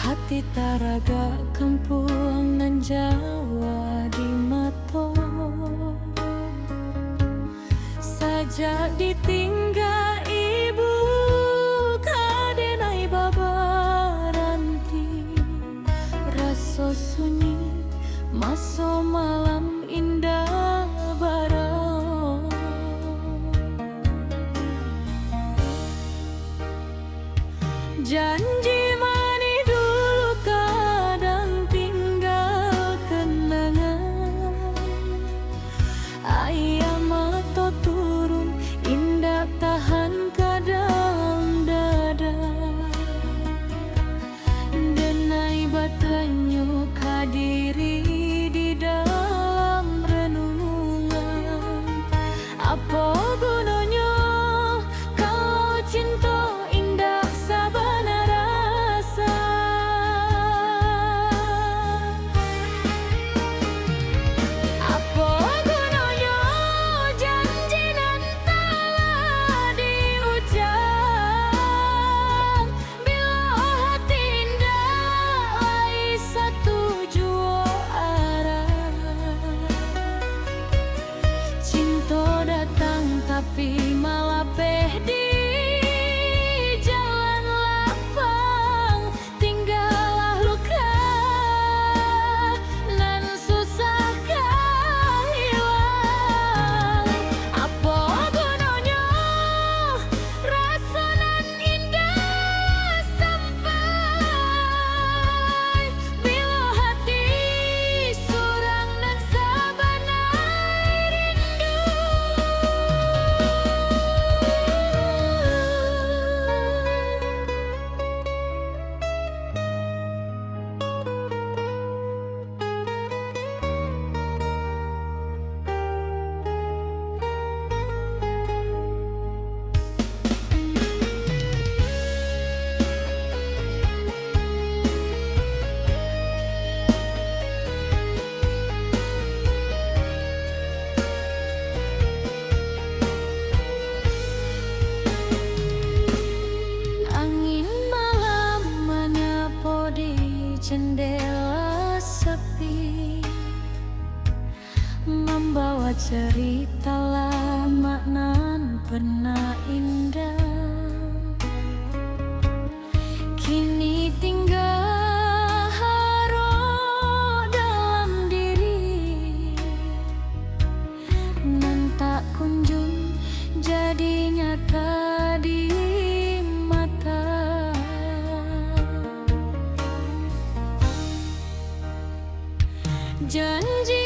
Hati taraga kampung nan Jawa di mato saja ditinggal ibu kadenai babaranti rasa sunyi maso malam indah barang janji mani dulu kadang tinggal kenangan ayam atau turun indah tahan kadang dada denai batanyo kadiri di dalam renungan apa gunanya kalau cinta indah sabana rasa apa gunanya janji nan telah diucap bila hati indah lai satu jua arah cinta datang tapi malah di jalan lapang tinggallah luka nan susah hilang apa gunanya rasa nan indah sampai bila hati surang nan sabana rindu. Angin malam menyapu di jendela sepi membawa cerita lama nan pernah indah kini tinggal harap dalam diri nan tak kunjung jadi nyata di mata janji